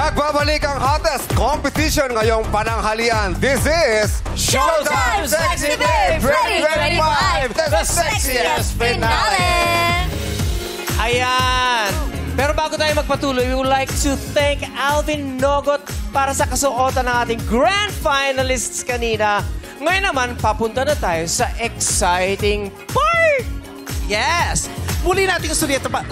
Nagbabalik ang hottest competition ngayong pananghalian. This is Showtime Sexy Babe 2025, the sexiest finale! Ayan! Pero bago tayo magpatuloy, we would like to thank Alvin Nogot para sa kasuotan ng ating grand finalists kanina. Ngayon naman, papunta na tayo sa exciting part! Yes! Muli nating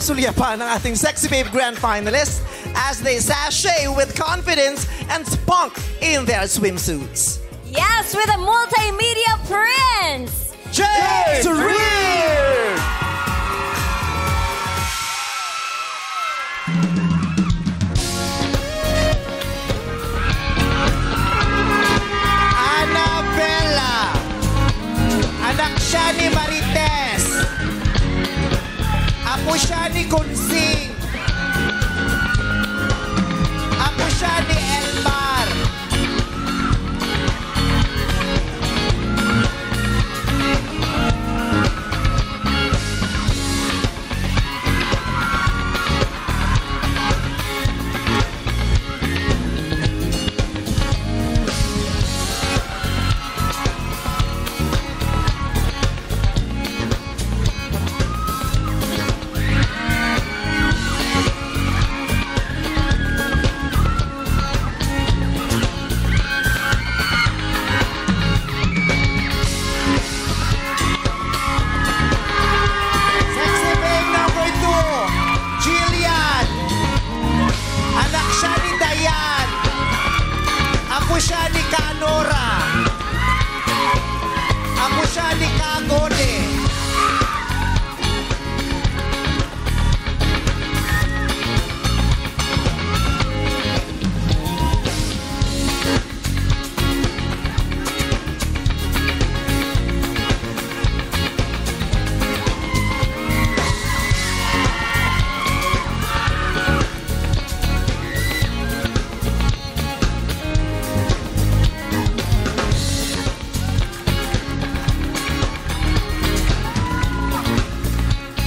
sulyapan ng ating Sexy Babe Grand Finalists as they sashay with confidence and spunk in their swimsuits. Yes, with a multimedia prince! Jay Reed! Annabella! Anak siya ni Marites! Ako siya ni Kunsing! Ako siya ni Elmar! Ako siya ni Kanora. Ako siya ni Kagone.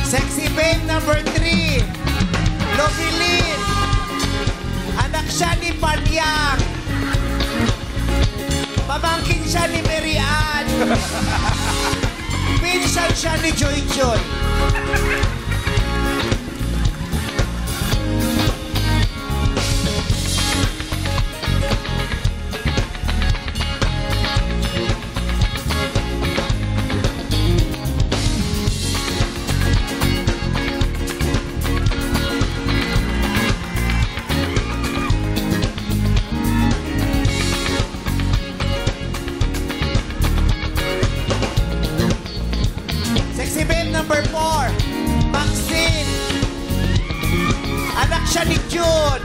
Sexy Babe number 3, Lovilin. Anak siya ni Panyang. Pamangkin siya ni Mary Ann. Pinsan siya ni Joy Joy. Sexy Babe number 4, Maxine. Anak siya ni June.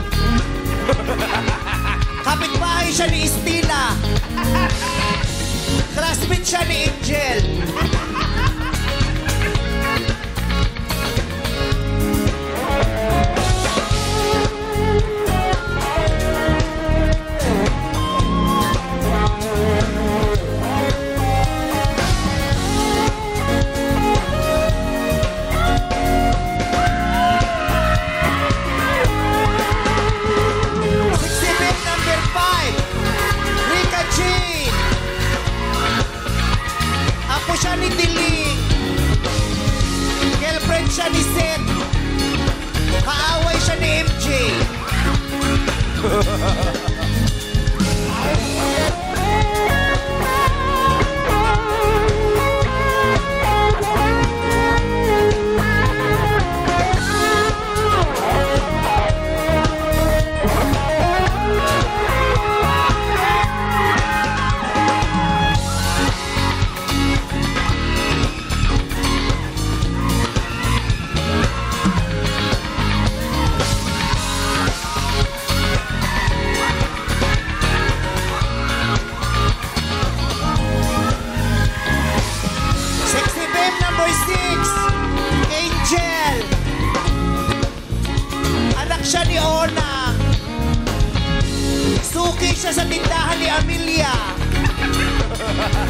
Kapitbahay siya ni Estila. Classmate siya ni Angel. Ako siya ni Tiling. Girlfriend siya ni Seth. Kaaway siya ni MJ. Sexy Babe number 6, Angel. Anak siya ni Ona. Suki siya sa tindahan ni Amelia.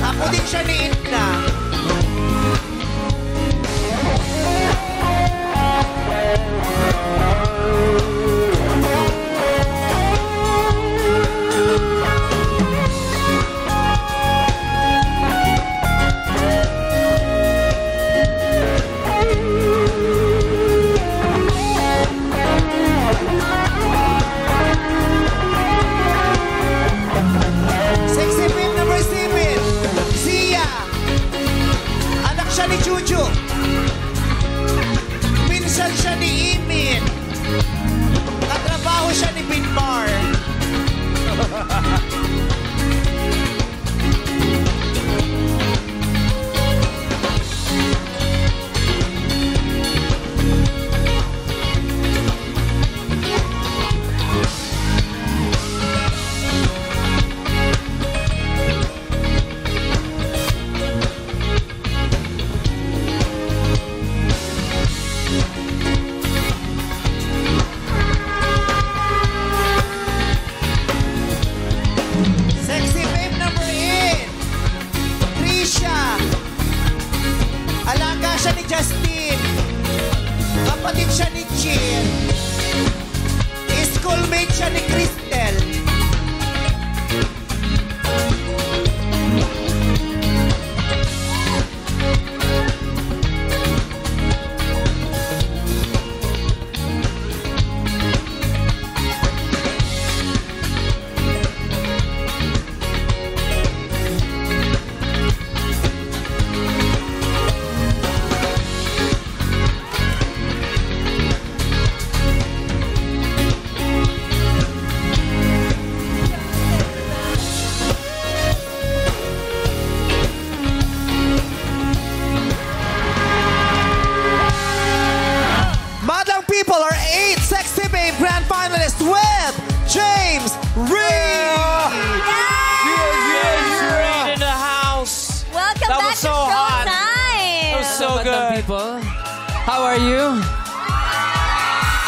Ako din siya ni Edna. How are you?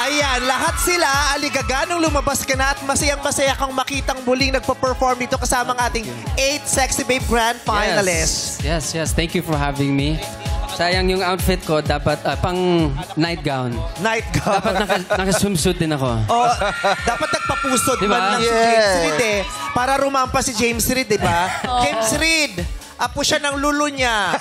Ayan, lahat sila, aligaganong lumabas ka na at masayang-masaya kang makitang muling nagpa-perform dito kasama ang ating 8 Sexy Babe Grand Finalists. Yes. Thank you for having me. Sayang yung outfit ko, dapat pang nightgown. Night gown. Dapat naka-swimsuit din ako. Oh, dapat nagpapusod Diba? man lang si James Reid eh. Para rumampa si James Reid, di ba? James Reid, apo siya ng lulo niya.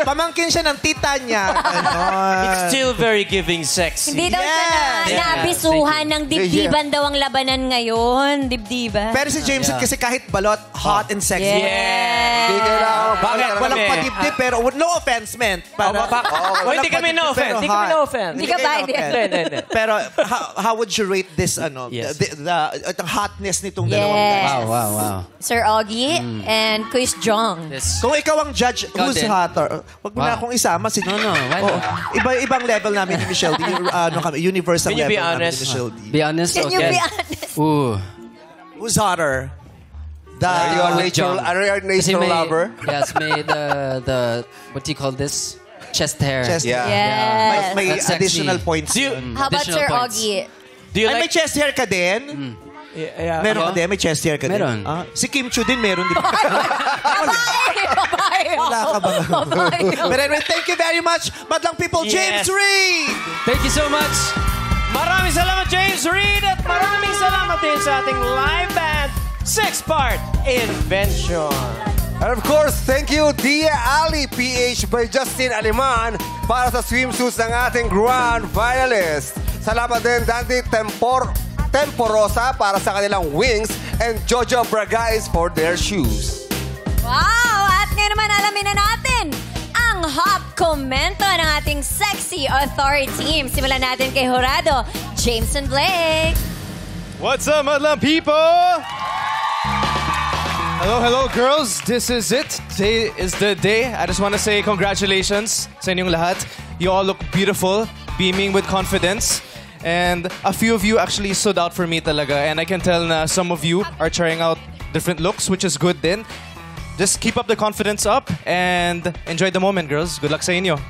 Pamangkin siya ng tita niya. Ganon. It's still very giving sexy. Hindi daw siya nabisuhan ng dibdiban daw ang labanan ngayon. Dibdiban. Pero si James Reid kasi kahit balot, hot and sexy. Hindi kailangan. Bakit? Walang Kami? padibdib, pero no offense, man. Hindi kami no-offend. Hindi kami no-offend. Hindi ka ba? Hindi. Pero how would you rate this, Yes. the hotness nitong dalawang guys? Yes. Wow. Sir Augie and Chris Jong. Yes. Kung ikaw ang judge, who's din. hotter? Wag mo na akong isama. Si No, why not? Ibang level namin ni Michelle D. Universal Can you be level namin honest? ni Michelle D. Be honest? Can you Okay. be honest? Ooh. Who's hotter? Are you a John. Kasi nature lover? Yes, may the what do you call this? Chest hair. Chest Yeah. Yes. May That's sexy. additional points. How about Additional Sir points. Augie? Do you Ay, may like... chest hair ka din? Yeah. Meron ka din? May chest hair ka din? Meron. Ah, si Kim Chu din meron, di ba? Babae! Wala ka ba? Babae! But anyway, thank you very much, Madlang People. James Yes. Reid! Thank you so much. Maraming salamat, James Reid, at maraming salamat din sa ating live band, 6-part Invention. And of course, thank you, Dia Ali, PH by Justin Aliman, para sa swimsuits ng ating grand finalist. Salamat din, Dante Temporosa, para sa kanilang wings, and Jojo Bragais for their shoes. Wow! At ngayon naman alamin na natin ang hot komento ng ating sexy authority team. Simulan natin kay Jurado, Jameson Blake. What's up, Madlang people? Hello, girls. This is it. Today is the day. I just want to say congratulations sa inyong lahat. You all look beautiful, beaming with confidence. And a few of you actually stood out for me talaga. And I can tell na some of you are trying out different looks, which is good din. Just keep up the confidence up and enjoy the moment, girls. Good luck sa inyo.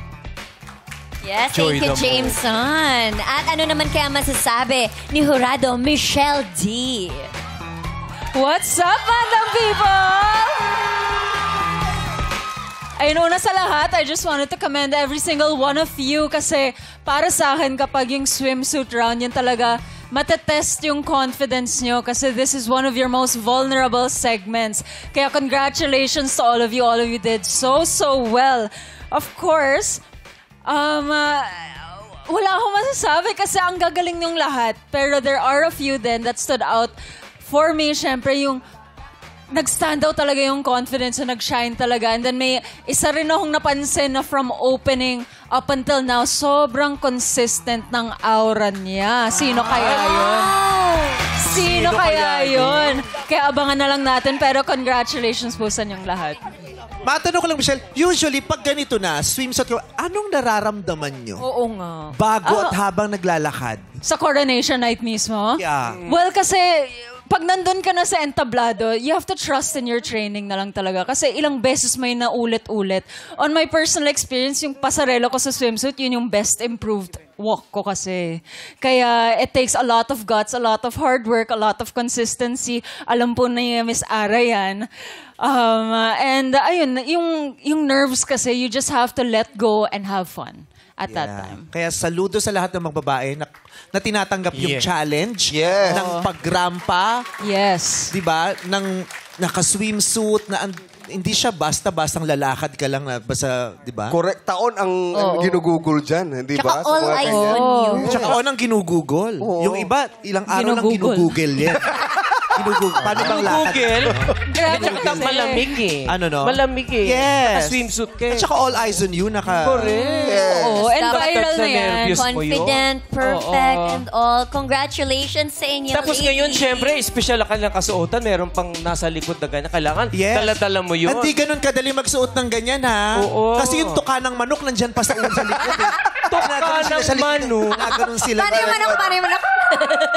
Yes, Enjoy thank you, the Jameson. At ano naman kaya masasabi ni Jurado, Michelle D? What's up, Madlang People? Ayun, una sa lahat, I just wanted to commend every single one of you kasi para sa akin kapag yung swimsuit round, yan talaga matetest yung confidence nyo kasi this is one of your most vulnerable segments. Kaya congratulations to all of you. All of you did so well. Of course, wala akong masasabi kasi ang gagaling yung lahat. Pero there are a few then that stood out for me. Siyempre, yung nag-stand out talaga yung confidence na nag-shine talaga. And then may isa rin akong napansin na from opening up until now, sobrang consistent ng aura niya. Sino kaya yun? Sino kaya yun? Kaya abangan na lang natin. Pero congratulations po sa inyong lahat. Matanong ko lang, Michelle, usually pag ganito na, swimsuit ko, anong nararamdaman nyo? Oo nga. Bago at habang naglalakad? Sa coronation night mismo? Yeah. Well, kasi pag nandun ka na sa entablado, you have to trust in your training na lang talaga. Kasi ilang beses may naulit-ulit. On my personal experience, yung pasarelo ko sa swimsuit, yun yung best improved walk ko kasi. Kaya it takes a lot of guts, a lot of hard work, a lot of consistency. Alam po na yung Miss Ara yan. And ayun, yung nerves kasi, you just have to let go and have fun at that time. Kaya saludo sa lahat ng mga babae na tinatanggap yung challenge Yes. ng pagrampa, Yes. 'di ba? Ng naka-swimsuit na hindi siya basta-bastang lalakad ka lang na basta, 'di ba? Correct. Taon ang ginugugol dyan, hindi ba? Tsaka all mga eyes ganyan. on you. Tsaka ang ginugugol. Yung iba, ilang araw lang ginugugol yan. Ginugugol. Paano bang lakad? Google. Grabe Tsaka kasi. malamig eh. Ano, no? Malamig eh. Yes. Naka-swimsuit ka eh. At saka all eyes on you. Oo, and Dapat viral na yan. nervous mo yun. Confident, perfect, and all. Congratulations sa inyo, Tapos ladies. ngayon, syempre, special ka ng kasuotan. Meron pang nasa likod na ganyan. Kailangan, Yes. dala-dala mo yun. Hindi ganun kadali magsuot ng ganyan, ha? Oo. Kasi yung tuka ng manok nandyan pa sa sa likod. Eh. Tuka ng manok? Naganon sila. Paano yung manok? Paano yung manok?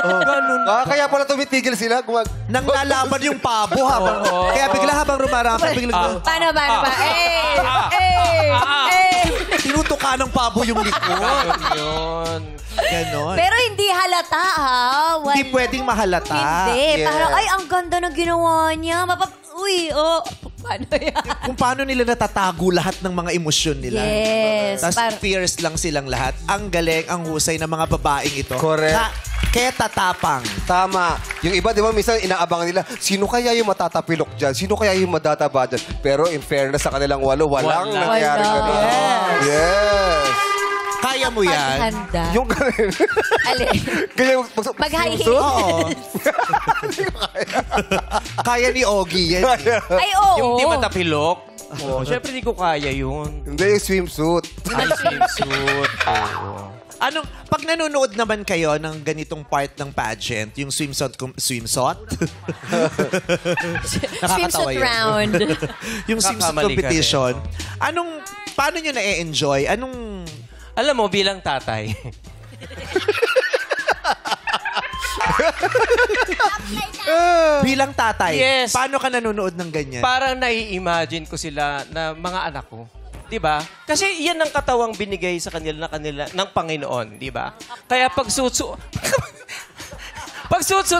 Ganun. Kaya pala tumitigil sila. Nang lalaban yung pabo habang... Kaya bigla habang rumarampa, bigla... Paano? Eh! Tinutuka ng pabo yung likod. Yun. Ganon. Pero hindi halata, ha? Hindi pwedeng mahalata. Hindi. Yes. Parang, ay, ang ganda ng ginawa niya. Uy, paano yan? Kung paano nila natatago lahat ng mga emosyon nila. Yes. Tapos fierce lang silang lahat. Ang galing, ang husay ng mga babaeng ito. Correct. Kaya tatapang. Tama. Yung iba, di ba, minsan inaabangan nila, sino kaya yung matatapilok dyan? Sino kaya yung matataba dyan? Pero in fairness sa kanilang walang nangyari ganun. Yes. Kaya mo yan. Paghanda. Yung ganun. Alin? Kaya Mag-high swimsuit? Oo. Kaya ni Ogie yan. Ay, oo. Yung di matapilok. Oh, syempre di ko kaya yun. Hindi, yung swimsuit. Ay, swimsuit. Oo. Pag nanonood naman kayo ng ganitong part ng pageant, yung swimsuit? Nakakatawa Swimsuit yun. round. Yung swimsuit Kakamali ka competition. Paano nyo na-enjoy? Alam mo, bilang tatay, bilang tatay, Yes. paano ka nanonood ng ganyan? parang nai-imagine ko sila na mga anak ko. 'Di ba? Kasi yan ang katawang binigay sa kanila ng Panginoon, 'di ba? Kaya pag suot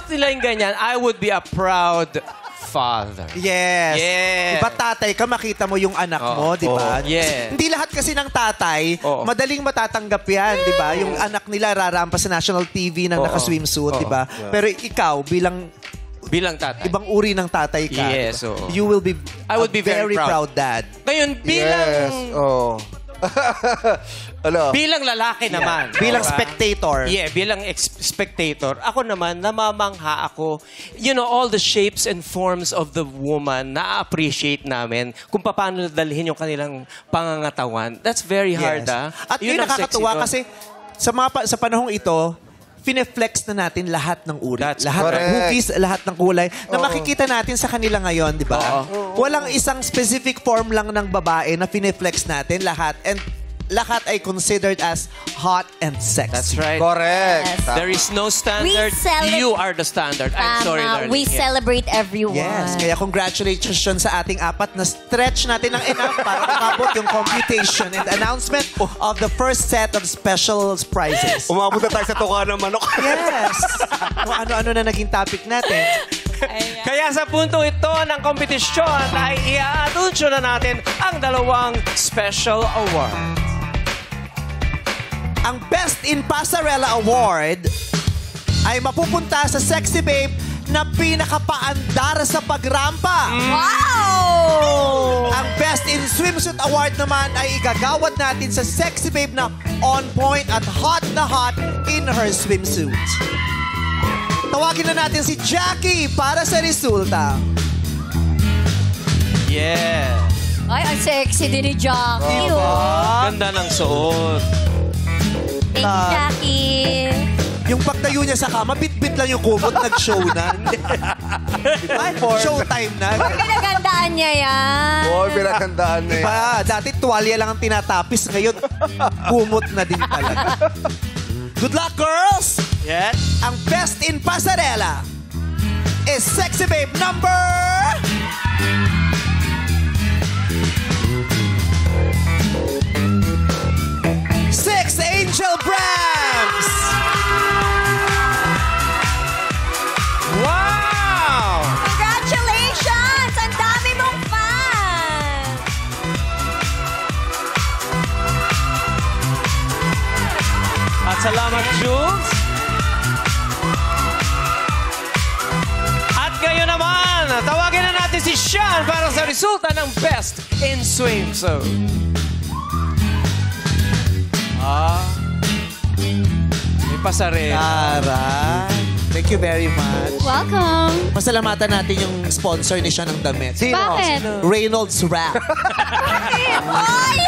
nila yung ganyan, I would be a proud father. Yes. Yes. Diba tatay ka, makita mo yung anak mo, di ba? yes. Hindi lahat kasi ng tatay, Oo. madaling matatanggap yan, di ba? Yung anak nila rarampas sa national TV ng naka-swimsuit, di ba? Pero ikaw, Bilang tatay. ibang uri ng tatay ka, Yes, diba? oo. You will be I would be very proud proud. dad. Ngayon, bilang Yes. Oh. Ano? bilang lalaki naman. Bilang diba? spectator. Yeah, bilang spectator. Ako naman, namamangha ako. You know, all the shapes and forms of the woman, na-appreciate namin kung paano dalhin yung kanilang pangangatawan. That's very hard, ah. At Yun yun ang nakakatuwa sexy kasi sa panahong ito, fine-flex na natin lahat ng uri. That's Lahat ng correct. hugis, lahat ng kulay na makikita natin sa kanila ngayon, di ba? Walang isang specific form lang ng babae na fine-flex natin lahat. And lahat ay considered as hot and sexy. That's right. Correct. Yes. There is no standard. celebrate- You are the standard. I'm sorry, darling. We Yeah. celebrate everyone. Yes, kaya congratulations sa ating apat na stretch natin ng enough para makabot yung computation and announcement of the first set of special prizes. Umabot na tayo sa tuka ng manok. Yes! Kung ano-ano na naging topic natin. Kaya sa punto ito ng kompetisyon ay i-anunsyo na natin ang dalawang special award. Ang Best in Pasarela Award ay mapupunta sa sexy babe na pinakapaandar sa pagrampa. Wow! Ang Best in Swimsuit Award naman ay igagawad natin sa sexy babe na on point at hot na hot in her swimsuit. Tawagin na natin si Jackie para sa resulta. Yeah. Ay, ang sexy din ni Jackie, oh. Ganda ng suot. Thank you, Jackie. Yung pagtayo niya sa kama, bit-bit lang yung kumot, nag-show na. Ay, showtime na. Pinagandaan niya yan. Oo, pinagandaan na yan. Dati tuwalya lang ang tinatapis, ngayon kumot na din talaga. Good luck, girls! Yes. Ang Best in Pasarela is Sexy Babe number... Six Angel Brams! Wow! Congratulations! Ang dami mong fans! At salamat, Jules. At ngayon naman, tawagin na natin si Sean para sa resulta ng Best in Swimsuit. May pasarela. Tara. Thank you very much. Welcome. Pasalamatan natin yung sponsor ni siya ng damit. Bakit? Reynolds Wrap. Ay!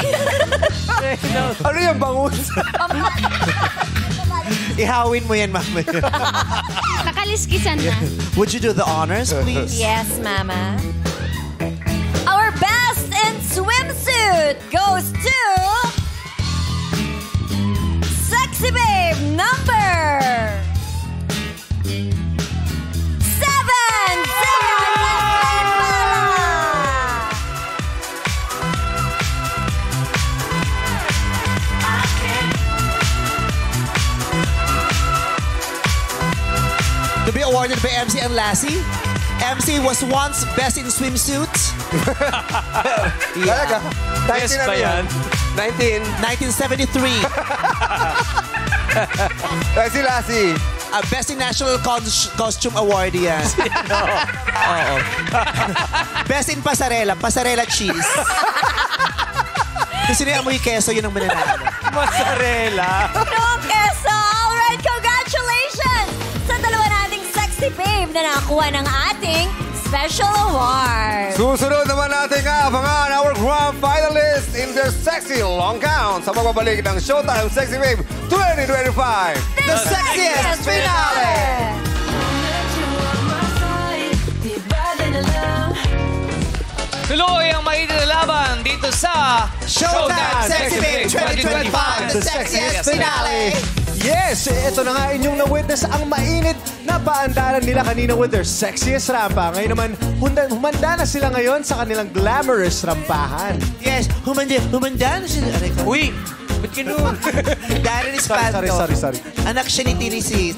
Ano yung bangus? Ihawin mo yan, mamaya. Nakaliskisan na. Would you do the honors, please? Yes, Mama. Our Best in Swimsuit goes to... Sexy Babe number... 7! to be awarded by MC and Lassie. MC was once best in swimsuit. Talaga? Yes ba yan? 1973. Si Lassie. Best in National Costume Award yan. Oo. Best in Pasarela. Pasarela cheese. Kung sino yung amoy keso, yun ang mananalo. Mozzarella. Noong keso! Alright, congratulations sa dalawa nating sexy babe na nakakuha ng ating special award. Susunod naman natin abangan our grand finalists in their sexy long gown sa pagbabalik ng Showtime Sexy Babe 2025. The sexiest finale! Tuloy ang mainit na laban dito sa Showtime Sexy Babe 2025, the sexiest finale! Yes! Ito na nga inyong na-witness ang mainit na paandaran nila kanina with their sexiest rampa. Ngayon naman, humanda na sila ngayon sa kanilang glamorous rampahan. Yes, humanda na sila. Uy! Ba't ganun? Darren Espanto. Sorry. Anak siya ni Tinisis.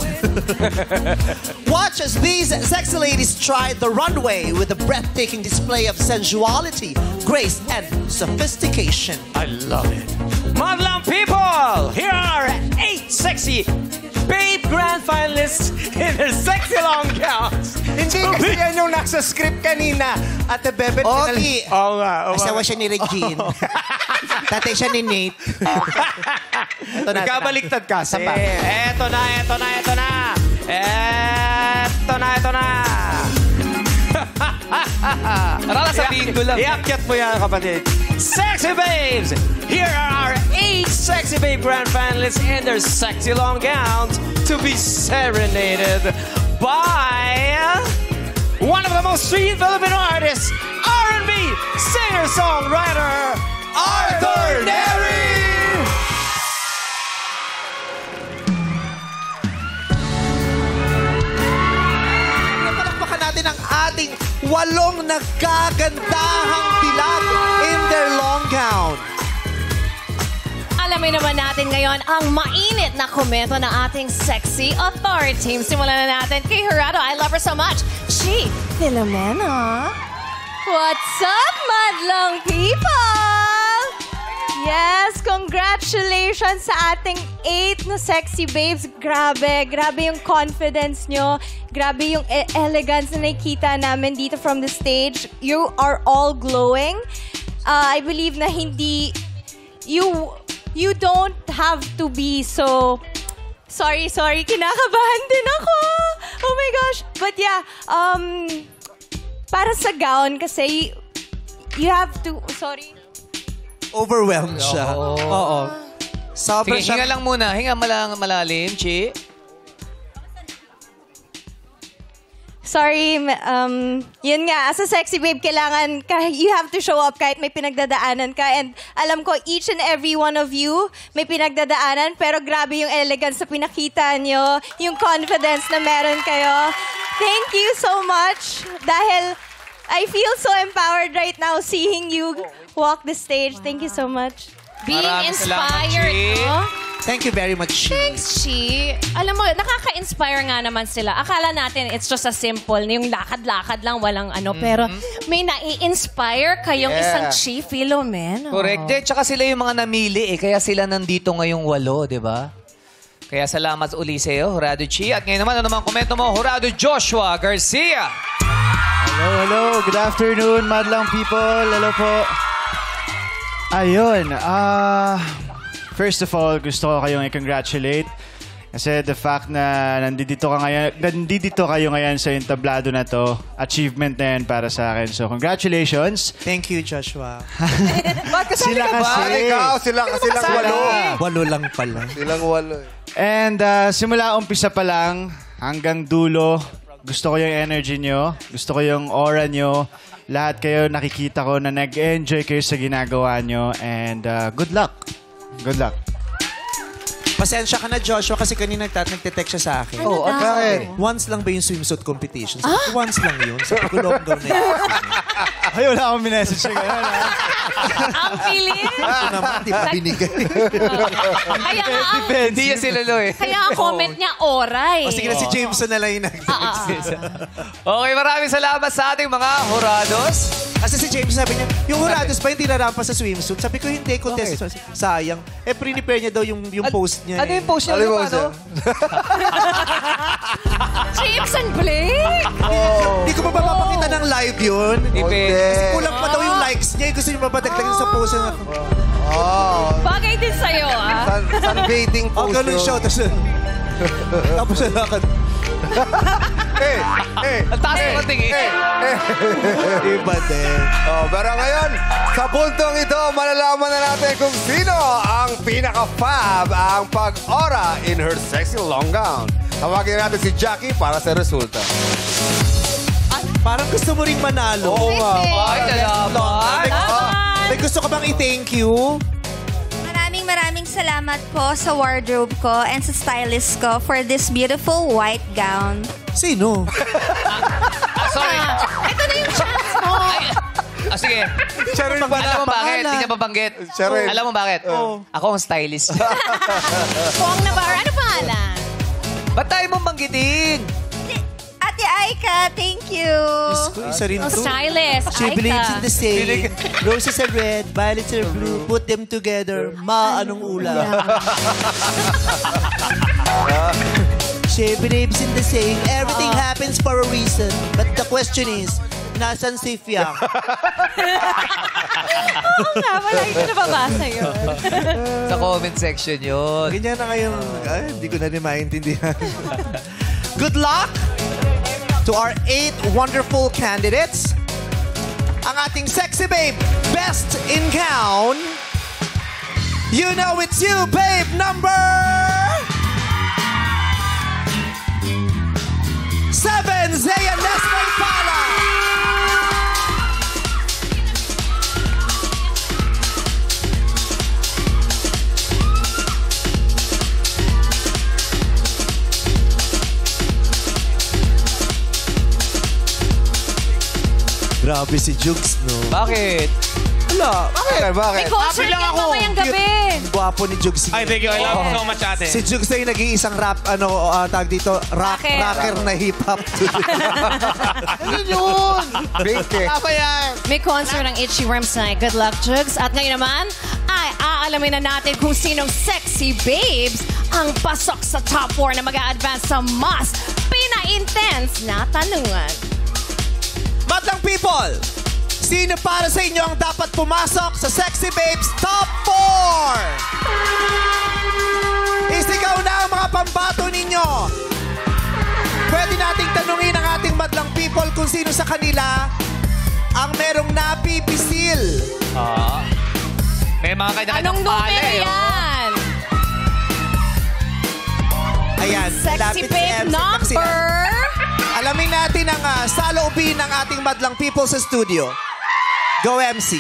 Watch as these sexy ladies try the runway with a breathtaking display of sensuality, grace, and sophistication. I love it. Madlang people! Here are 8 sexy babe grand finalists in their sexy long gowns. Hindi kasi yan yung nasa script kanina. At the Bebet... Okay. Oo nga. Asawa siya ni Regine. Tatay siya ni Nate. Nagkabaliktad kasi. Eto na. Tara, sabihin ko lang. Iakyat mo yan, kapatid. Sexy babes! Here are our 8 sexy babe grand finalists in their sexy long gowns to be serenaded by one of the most sweet Filipino artists, R&B singer-songwriter, Arthur Neri! Palakpakan natin ang ating 8 nagkagandahang dilag in their long gown. Alamin naman natin ngayon ang mainit na komento ng ating sexy authority. Simulan na natin kay Jurado. I love her so much. She, Filomena. What's up, madlang people? Yes, congratulations sa ating 8 na sexy babes. Grabe yung confidence nyo. Grabe yung elegance na nakikita namin dito from the stage. You are all glowing. I believe na hindi... You don't have to be so... Sorry. Kinakabahan din ako. Oh my gosh. But yeah, para sa gown kasi, you have to... Sorry. Overwhelmed siya. Oo. Sobra Sige, siya. hinga lang muna. Hinga malalim, Chi. Sorry, yun nga, as a sexy babe, kailangan, you have to show up kahit may pinagdadaanan ka. And alam ko, each and every one of you may pinagdadaanan, pero grabe yung elegance na pinakita nyo, yung confidence na meron kayo. Thank you so much. Dahil I feel so empowered right now seeing you walk the stage. Thank you so much. Being Maraming salamat, inspired, Chi. no? Thank you very much. Thanks, Chi. Alam mo, nakaka-inspire nga naman sila. Akala natin it's just a simple, yung lakad-lakad lang, walang ano. Pero may nai-inspire kayong isang Chi Filomena. Correct. Tsaka sila yung mga namili Kaya sila nandito ngayong 8, di ba? Kaya salamat uli sa iyo, Jurado Chi. At ngayon naman, ano naman komento mo, Jurado Joshua Garcia. Hello. Good afternoon, madlang people. Hello po. Ayun. First of all, gusto ko kayong i-congratulate. Kasi the fact na nandito kayo ngayon sa entablado na to, achievement na yan para sa akin. So, congratulations. Thank you, Joshua. Sila kasi. Silang 8. 8 lang pala. Silang 8. And simula umpisa pa lang hanggang dulo, gusto ko yung energy nyo, gusto ko yung aura nyo. Lahat kayo nakikita ko na nag-enjoy kayo sa ginagawa nyo. And good luck. Good luck. Pasensya ka na, Joshua, kasi kanina nagte-text siya sa akin. Oh, at bakit? Once lang ba yung swimsuit competition? Sabi ko, once lang yun. Sabi ko, long daw na yun. Ay, wala akong minessage na gano'n. Ang bilis. Ito naman, di ba binigay? Kaya nga ang, Hindi niya sila eh. kaya ang comment niya, oray. O sige na, si Jameson na lang yung Okay, maraming salamat sa ating mga hurados. Kasi si James sabi niya, yung Horados pa yung tinarampa sa swimsuit. Sabi ko, hindi, contest. Sayang. Eh, prepare niya daw yung post niya. Ano yung post niya? Ano ano? James and Blake? Hindi ko pa mapapakita ng live yun. Kasi kulang pa daw yung likes niya. Gusto niyo mapadagdagan sa post niya. Bagay din sa'yo, ah. Sunbathing Oh, post. ganun siya. Tapos na lakad. Ang taas naman tingin. Iba din. Pero ngayon, sa puntong ito, malalaman na natin kung sino ang pinaka-fab ang pag-ora in her sexy long gown. Tawagin natin si Jackie para sa resulta. Parang gusto mo ring manalo. Oo nga. Ay, salamat. May gusto ka bang i-thank you? Maraming salamat po sa wardrobe ko and sa stylist ko for this beautiful white gown. Sino? Sorry. Ito na yung chance mo. Sige. Cheryl ba Alam mo bakit? Hindi niya babanggit. Cheryl. Alam mo bakit? Ako ang stylist. Puwang na ba? Ano pangalan? Ba't tayo mong banggitin? Ate Aika, thank you. Isa rin to. Stylist. She believes in Aika. the same. Roses are red, violets are blue. Put them together. Anong ulam? She believes in the same. Everything happens for a reason. But the question is, nasan si Fiang? Oo nga, wala yung nababasa yun. Sa comment section yun. Ganyan na ngayon. Hindi ko na rin maintindihan. Good luck to our 8 wonderful candidates. Ang ating sexy babe, best in gown. You know it's you, babe, number 7, Zaya Nestor Pala. Grabe si Jugs, no? Bakit? Wala. May concert yan mamayang gabi. Gwapo ni Jugs. Ay, thank you. I love you so much, ate. Si Jugs na yung nag-iisang rap, tag dito, rocker na hip-hop. Ano yun? Apa yan? May concert ng Itchy Worms night. Good luck, Jugs. At ngayon naman, ay aalamin na natin kung sinong sexy babes ang pasok sa top 4 na mag-a-advance sa mas pina-intense na tanungan. Madlang people, sino para sa inyo ang dapat pumasok sa Sexy Babes Top 4? Isigaw na ang mga pambato ninyo. Pwede nating tanungin ang ating madlang people kung sino sa kanila ang merong napipisil. May mga kanya-kanyang Anong numero pala, yan? Ayan, Sexy lapit si babe MC Maxine. number... Alamin natin ang saloobin ng ating madlang people sa studio. Go, MC.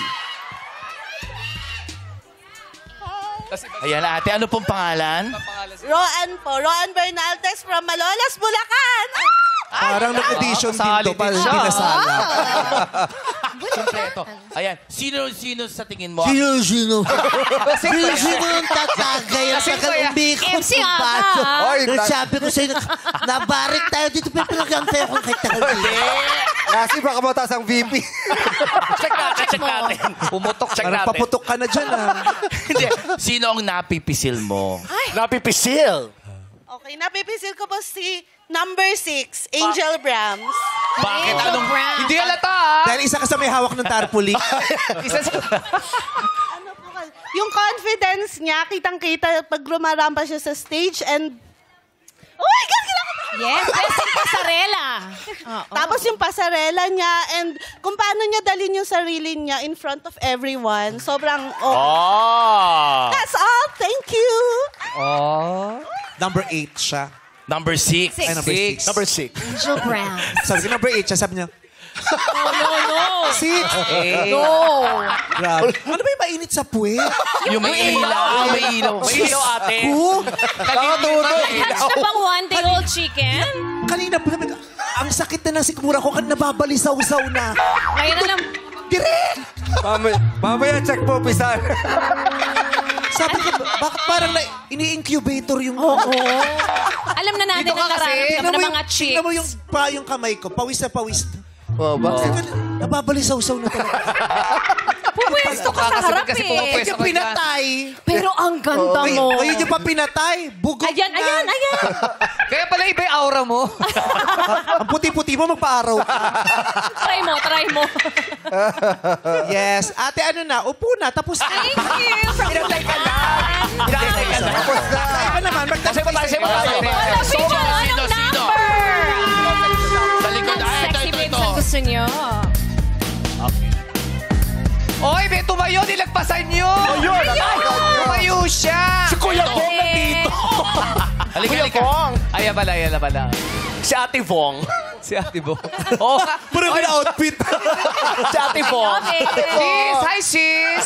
Ayan, ate. Ano pong pangalan? Roan po. Roan Bernaldez from Malolos, Bulacan. Parang nag-audition din to. Parang pinasala. Kompleto. Ayan. Sino sa tingin mo? Sino? Sino ang tatagay ang MC Aga. Sabi ko sa'yo, nabarik tayo dito. Pero pinagantay akong kay Tagay. Kasi baka mataas ang VP. Check natin. Pumutok, check Parang natin. paputok ka na dyan, Hindi. Sino ang napipisil mo? Napipisil? Okay, napipisil ko po si number 6, Angel Brams. Bakit? Angel Anong... Brown. Hindi halata, ah. Dahil isa ka sa may hawak ng tarpaulin. Isa sa... Ano po ka? Yung confidence niya, kitang-kita pag rumarampa siya sa stage and... Oh my God! Yes, best in pasarela. Tapos yung pasarela niya and kung paano niya dalhin yung sarili niya in front of everyone. Sobrang... That's all. Thank you. Number 8 siya. Number 6. Ay, number 6. Number 6. Angel Brown. Sabi ko, number 8 siya. Sabi niya, No. 6. No. Grabe. Ano ba yung mainit sa puwet? Yung may ilaw. May ilaw. May ilaw, ate. Catch na bang one-day-old chicken? Kanina pa naman, ang sakit na ng sikmura ko, nababalisaw-saw na. Ngayon na lang, Direct! Mamaya check po, pisan. Sabi ko, bakit parang ini-incubator yung... Oo. Alam na natin Dito ka ang kasi. nararamdaman ng mga chicks. Tingnan mo yung kamay ko. Pawis na pawis. Oh, bakit? Nababalisaw-saw na talaga. Pupwesto ka sa harap kasi eh. pumapwesto Yung pinatay. Pero ang ganda mo. Ngayon yung pa pinatay. Bugok Ayan, na. ayan, ayan. Kaya pala iba yung aura mo. Ang puti-puti mo, magpa-araw ka. Try mo, try mo. Yes. Ate, ano na? Upo na. Tapos na. Thank you. Pinatay ka lang. Pinatay ka lang. Tapos na. Iba naman. Kasi ba tayo? Wala, Sino? anong number? Sa likod. Ang Ah, sexy ito. babes ang gusto nyo. Oy, may tumayo, nilagpasan nyo! Tumayo siya! Si Kuya Bong nandito. Halika. Ayan pala. Si Ate Bong. Si Ate Bo. Oo nga. Puro may outfit. Si Ate Bong. Sis! Hi, sis!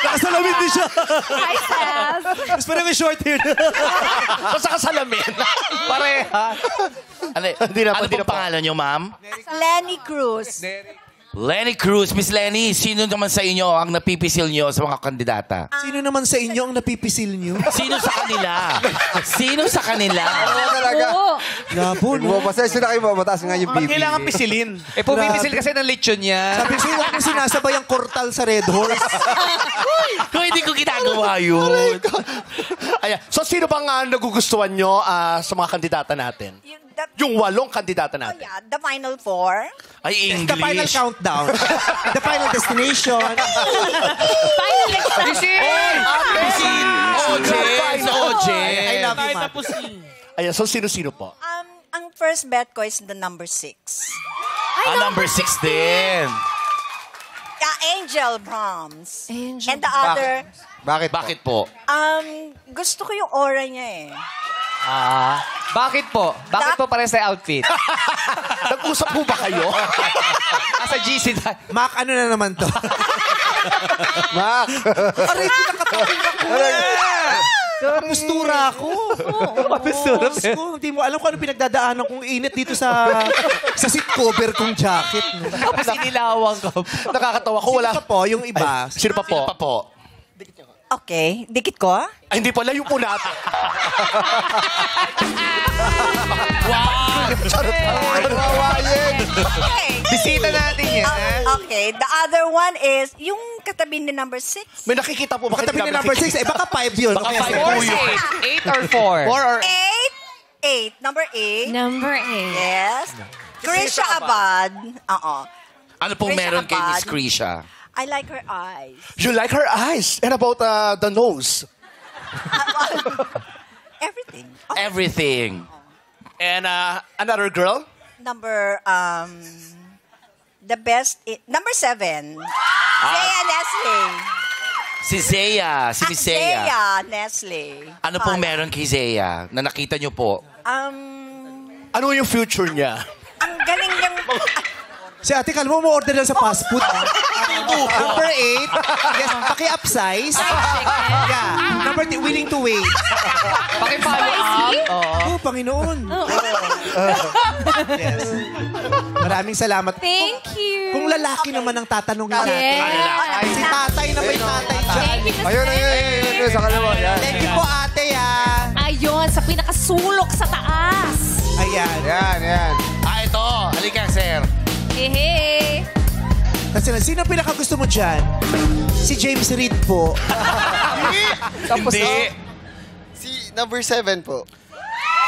Nakasalamin din siya. Hi, Saz. Mas parang may short hair. Basta kasalamin. Pareha. Ano pong pangalan niyo, ma'am? Lenny Cruz. Lenny Cruz. Miss Lenny, sino naman sa inyo ang napipisil niyo sa mga kandidata? Sino naman sa inyo ang napipisil nyo? Sino sa kanila? Sino sa kanila? Oo talaga. Labo, no? Pasensya na kayo, mataas nga yung bibi. Kailangan pisilin. Eh, pumipisil kasi ng lechon niya. Sabi ko, huwag mo sinasabay ang kortal sa Red Horse. Kung hindi ko ginagawa yun. Ayan. So, sino bang nagugustuhan nyo sa mga kandidata natin? Yung 8 kandidata natin. Yeah, the final 4. Ay, The final English. countdown. The final destination. Final expression. Pisil. OJ. I love you, ma. Ayan. So, sino-sino po? Ang first bet ko is the number 6. Number 6 din. Angel Brahms. Angel. And the other, Bakit po? gusto ko yung aura niya eh. Bakit po? Bakit po pare sa outfit? Nag-usap po ba kayo? Sa GC tayo. Mac, ano na naman to? Mac. Aray, pinakatapin ako Kapustura ako. Kapustura ko. Hindi mo alam kung ano pinagdadaanan kong init dito sa seat cover kong jacket. No? Tapos inilawang ka. Nakakatawa ko. Wala. Sino pa po? Yung iba? Sino pa po? Sino pa po? Okay, dikit ko. Ay, hindi pala yung po natin. Bisita natin yan. Okay, the other one is yung katabi ni number 6. May nakikita po ba? Katabi ni number 6. Eh, baka 5 yun. Baka Okay, 5 po yun. 8 or 4? 4 or... 8. Number 8. Number 8. Yes. Krisha Abad. Oo. Ano pong Krisha meron kay Abad. Miss Krisha? I like her eyes. You like her eyes. And about the nose. Everything. Everything. And another girl? Number, the best, number 7. Zaya Nestle. Si Zea. Si Miss Zea. Zaya Nestle. Ano pong meron kay Zea na nakita niyo po? Ano yung future niya? Ang galing niyang... Si ate, kalmo mo order lang sa fast food. Number 8. Yes, paki-upsize. Yeah. Number 10, willing to wait. Paki-follow up. Oh, Panginoon. Yes. Maraming salamat. Thank you. Kung lalaki naman ang tatanungin natin. Yes. Si tatay na may tatay dyan. Thank you, Ayun, sa kaliwa. Yan. Thank you po, ate, ah. Ayun, sa pinakasulok sa taas. Ayan. Yan. Ito. Halika, sir. Hehe. Kasi sino pinakagusto mo dyan? Si James Reid po. Tapos hindi. Si number 7 po.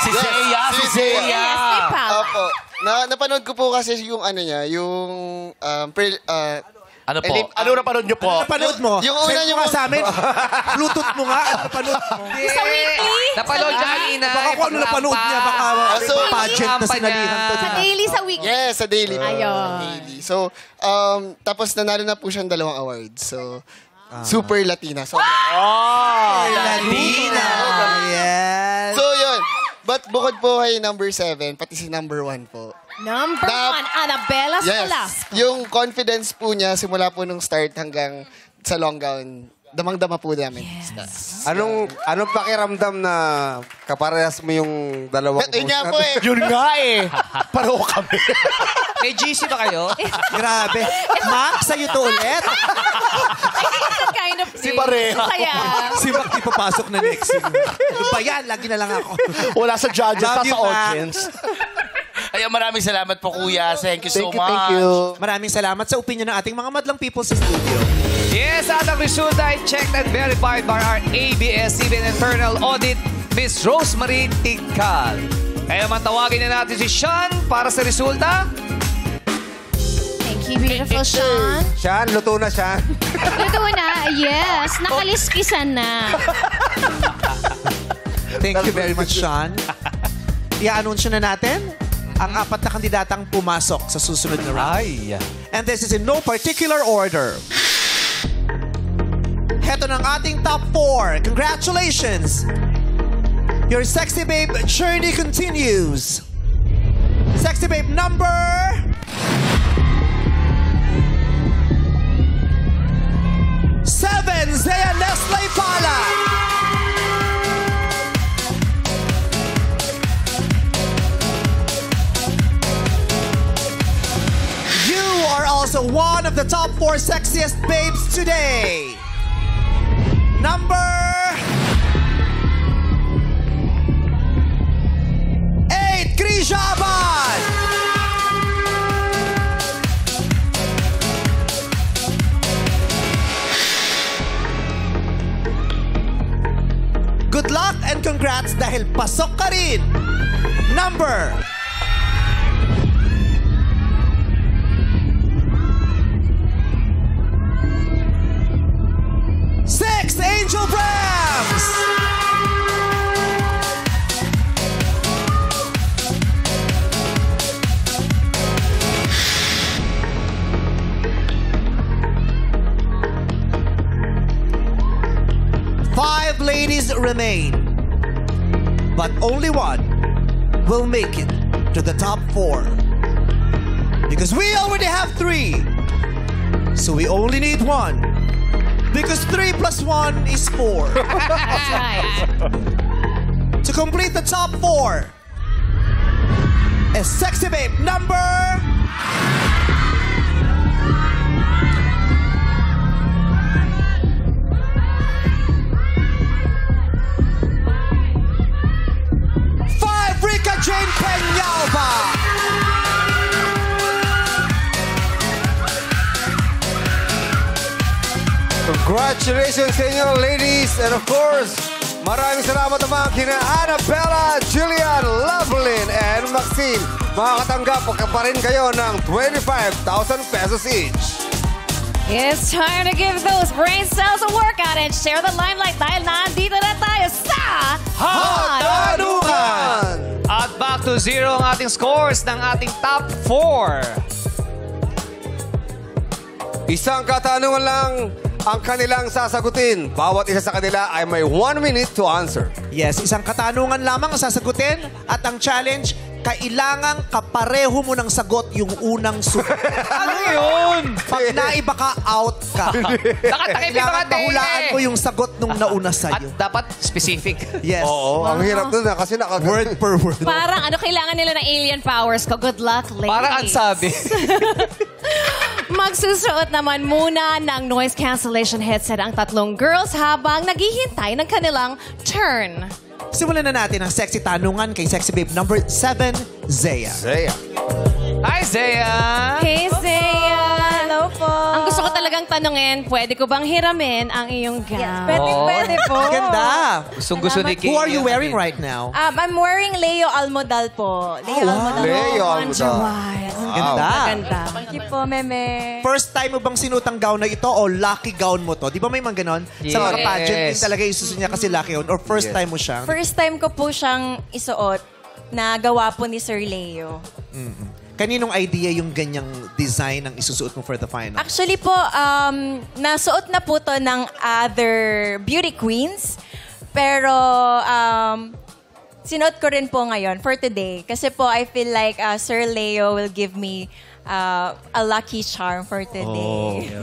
Si Zea. Si Zea. Yes, may pal. Opo. Napanood ko po kasi yung ano niya, yung Ano po? Ano napanood niyo po? Napanood mo? Yung una Send mo nga sa amin. Bluetooth mo nga. Napanood mo. Sa weekly. Napanood niya kanina. Baka kung ano napanood niya, baka pageant na sinalihan to. Sa daily, sa weekly. Yes, sa daily. Ayun. Daily. So, tapos nanalo na po siyang 2 awards. So, Super Latina. So, Latina. Yes. So, yun. But bukod po kay number 7, pati si number 1 po. Number 1, Annabella Yes. Scholasco. Yung confidence po niya, simula po nung start hanggang sa long gown, damang-dama po namin. Anong pakiramdam na kaparehas mo yung dalawang Yun nga po eh. Yun nga eh. Pareho kami. May GC ba kayo? Grabe. Mac, sa'yo to ulit. Kind of Si Pareha. Kaya. Si Mac di papasok na next scene. Ano ba yan? Lagi na lang ako. Wala sa judges, Love sa you, Mac. audience. Ayan, maraming salamat po, Kuya. Thank you so much. Thank you. Maraming salamat sa opinion ng ating mga madlang people sa studio. Yes, at ang resulta ay checked and verified by our ABS-CBN Internal Audit, Miss Rosemary Tigcal. Kaya matawagin na natin si Sean para sa resulta. Thank you, beautiful Sean. Sean, luto na siya. Luto na, yes. Nakaliskisan na. Thank you very much, Sean. I-anunsyo na natin ang 4 na kandidatang pumasok sa susunod na round. And this is in no particular order. Heto ng ating top 4. Congratulations! Your Sexy Babe journey continues. Sexy Babe number... 7, Zea Nestle Pala. You are also one of the top 4 sexiest babes today. Number 8, Krisha Abad. Good luck and congrats dahil pasok ka rin. Number 6, Angel Brams. Five ladies remain, but only one will make it to the top 4. Because we already have 3, so we only need 1. Because 3 plus 1 is 4. That's right. To complete the top 4 is Sexy Babe number... Rika Jane Peñalba. Congratulations sa inyo, ladies. And of course, maraming salamat naman kina Annabella, Jillian, Lovelyn, and Maxine. Makakatanggap pa rin kayo ng 25,000 pesos each. It's time to give those brain cells a workout and share the limelight dahil nandito na tayo sa Hot Tanungan! At back to 0 ang ating scores ng ating top 4. Isang katanungan lang ang kanilang sasagutin. Bawat isa sa kanila ay may 1 minute to answer. Yes, isang katanungan lamang ang sasagutin at ang challenge, kailangang kapareho mo ng sagot yung unang sugot. Ano yun? Pag naiba ka, out ka. Kailangan mahulaan mo yung sagot nung nauna sa'yo. At dapat specific. Yes. Oo, ang hirap dun kasi word per word. Parang ano kailangan nila ng alien powers ko. Good luck, ladies. Parang ang sabi. Magsusuot naman muna ng noise cancellation headset ang 3 girls habang naghihintay ng kanilang turn. Simulan na natin ang sexy tanungan kay Sexy Babe number 7, Zea. Hi, Zea! Hey, Zea! Hello po. Ang gusto ko talagang tanungin, pwede ko bang hiramin ang iyong gown? Yes, pwede po. Ganda. Gustong-gusto ni Kay. Who are you wearing right now? I'm wearing Leo Almodal po. Leo Almodal. Leo Almodal. Ganda. Ganda. Thank you po, meme. First time mo bang sinutang gown na ito o lucky gown mo to? Di ba may mga ganon? Sa mga Yes. pageant din talaga isusun niya kasi lucky gown or first time mo siyang? First time ko po siyang isuot na gawa po ni Sir Leo. Kaninong idea yung ganyang design ang isusuot mo for the final? Actually po, nasuot na po to ng other beauty queens. Pero sinuot ko rin po ngayon for today. Kasi po, I feel like Sir Leo will give me a lucky charm for today.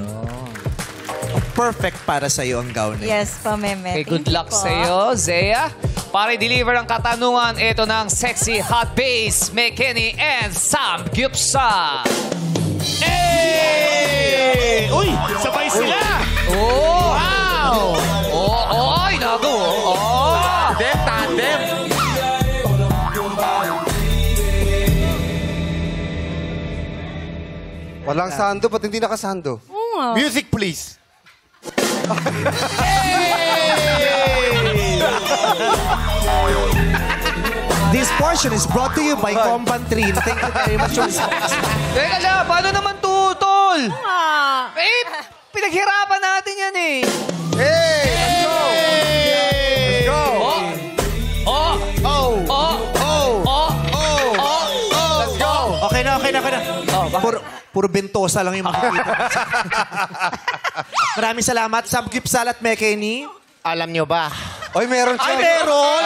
perfect para sa'yo ang gown na yun. Yes po, Meme. Okay, good Thank you luck po. sa'yo, Zea. Para i-deliver ang katanungan, ito ng sexy hot bass, McKenny and Sam Gyupsa. Hey! Uy! Sabay sila! Oh! Wow! Oh, ay, nago. Oh! Tandem! Walang sando, ba't hindi nakasando? Music, please. This portion is brought to you by Compantrin. Thank you very much. Teka lang, paano naman tutol? Eh, pinaghirapan natin yan eh. Hey! Let's go! Let's go! Oh! Oh! Oh! Oh! Oh! Oh! Let's go! Okay na. Puro bentosa lang yung makikita. Maraming salamat, Sam Gyupsal at McKenny. Alam nyo ba? Oy, meron siya. Ay, meron!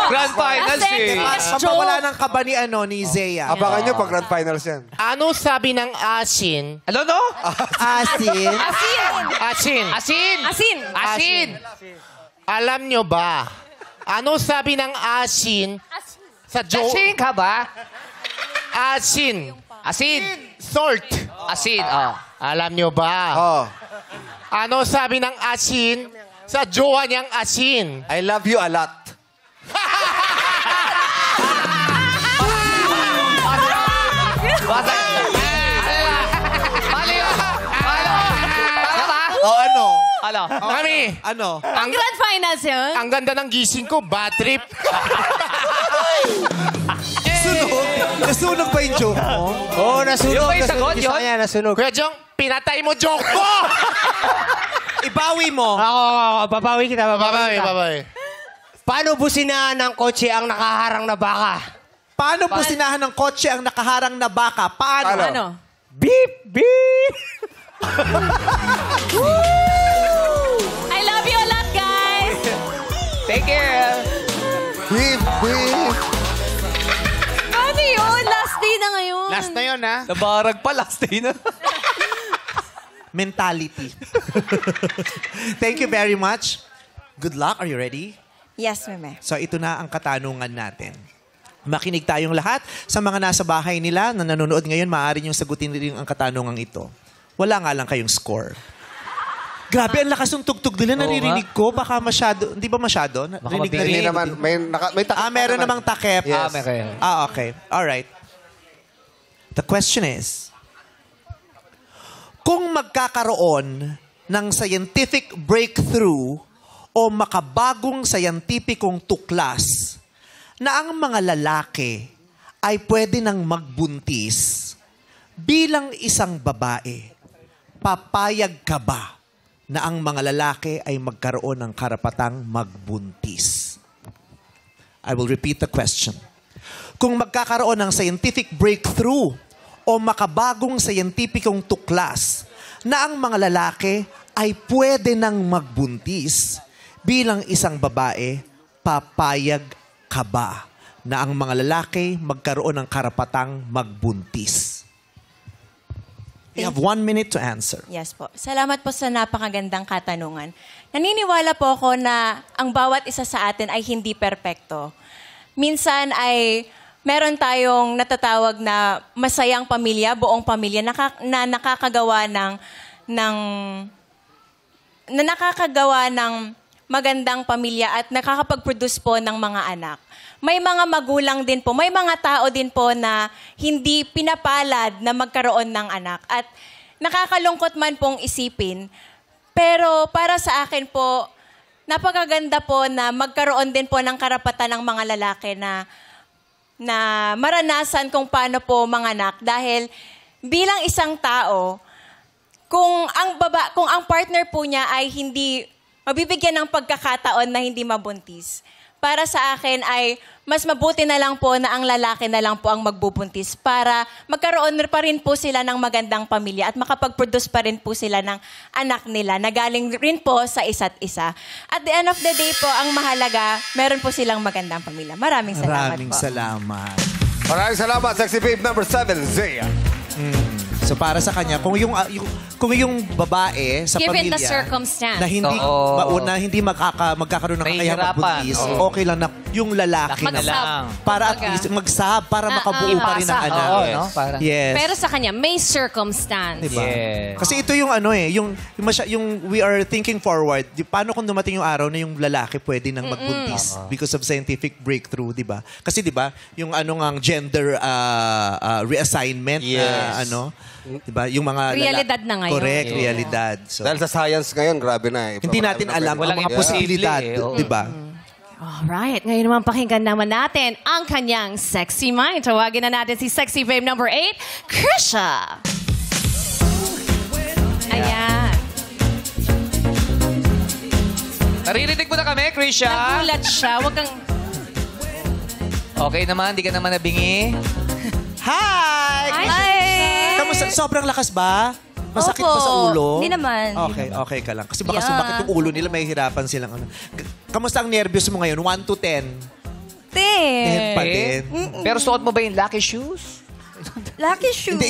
Grand finals eh. Pampawala ng kaba ni Zea. Abangan nyo pag grand finals yan. Ano sabi ng asin? Ano no? Asin. Asin. Asin! Asin. Asin! Alam nyo ba? Ano sabi ng asin sa Asin ka ba? Asin. Asin! Salt. Asin, oh. Alam nyo ba? Oh. Ano sabi ng asin sa jowa niyang asin? I love you a lot. Ano? Mami! Ano? Ang Grand finals yun? Ang ganda ng gising ko, bad trip. Nasunog ba yung joke mo? Oo, nasunog. Yung ba yung sagot, yun? Nasunog. Kuya Jong, pinatay mo joke ko! Ibawi mo. Ako, babawi kita. Babawi. Paano businahan ng kotse ang nakaharang na baka? Paano pusinahan ng kotse ang nakaharang na baka? Paano? Ano? Beep, beep! I love you a lot, guys! Take care! Beep, beep. Ano yun? Last day na ngayon. Last na yun, ha? Nabarag pa, last day na. Mentality. Thank you very much. Good luck. Are you ready? Yes, Meme. So ito na ang katanungan natin. Makinig tayong lahat. Sa mga nasa bahay nila na nanonood ngayon, maaari niyong sagutin rin ang katanungan ito. Wala nga lang kayong score. Grabe, ang lakas ng tugtog nila. Naririnig ko. Baka masyado. Hindi ba masyado? Hindi naman. May takip. Meron namang takip. Yes. Okay. Alright. The question is, kung magkakaroon ng scientific breakthrough o makabagong scientificong tuklas na ang mga lalaki ay pwede nang magbuntis bilang isang babae, papayag ka ba na ang mga lalaki ay magkaroon ng karapatang magbuntis? I will repeat the question. Kung magkakaroon ng scientific breakthrough o makabagong scientificong tuklas na ang mga lalaki ay pwede nang magbuntis bilang isang babae, papayag ka ba na ang mga lalaki magkaroon ng karapatang magbuntis? You have 1 minute to answer. Yes po. Salamat po sa napakagandang katanungan. Naniniwala po ako na ang bawat isa sa atin ay hindi perpekto. Minsan ay meron tayong natatawag na masayang pamilya, buong pamilya, na nakakagawa ng magandang pamilya at nakakapag-produce po ng mga anak. May mga magulang din po, may mga tao din po na hindi pinapalad na magkaroon ng anak. At nakakalungkot man pong isipin, pero para sa akin po, napakaganda po na magkaroon din po ng karapatan ng mga lalaki na maranasan kung paano po manganak. Dahil bilang isang tao, kung ang partner po niya ay hindi mabibigyan ng pagkakataon na hindi mabuntis, para sa akin ay mas mabuti na lang po na ang lalaki na lang po ang magbubuntis para magkaroon pa rin po sila ng magandang pamilya at makapag-produce pa rin po sila ng anak nila na galing rin po sa isa't isa. At the end of the day po, ang mahalaga, meron po silang magandang pamilya. Maraming salamat po. Maraming salamat. Maraming salamat, Sexy Babe number 7, Zea. So para sa kanya, kung yung babae sa Given pamilya the circumstance. na hindi magkakaroon ng kakayahang magbuntis, okay lang na yung lalaki Mag-sub. para at least mag-sub para makabuo pa rin ang anak. Yes. Pero sa kanya, may circumstance. Diba? Kasi ito yung yung we are thinking forward. Paano kung dumating yung araw na yung lalaki pwede nang magbuntis because of scientific breakthrough, di ba? Kasi di ba, yung ang gender reassignment di ba? Yung mga Realidad na ngayon. Correct, realidad. So, Dahil sa science ngayon, grabe na. hindi natin alam ang mga posibilidad, di ba? Alright, ngayon naman pakinggan naman natin ang kanyang sexy mind. Tawagin na natin si sexy babe number 8, Krisha. Ayan. Naririnig mo na kami, Krisha? Nagulat siya. Huwag kang... Okay naman, di ka naman nabingi. Hi! Kamusta? Sobrang lakas ba? Masakit ba sa ulo? Hindi naman. Okay ka lang. Kasi baka sumakit yung ulo nila, may hirapan silang Kamusta ang nervyos mo ngayon? 1 to 10? 10 pa din. Pero suot mo ba yung lucky shoes? Lucky shoes. Hindi,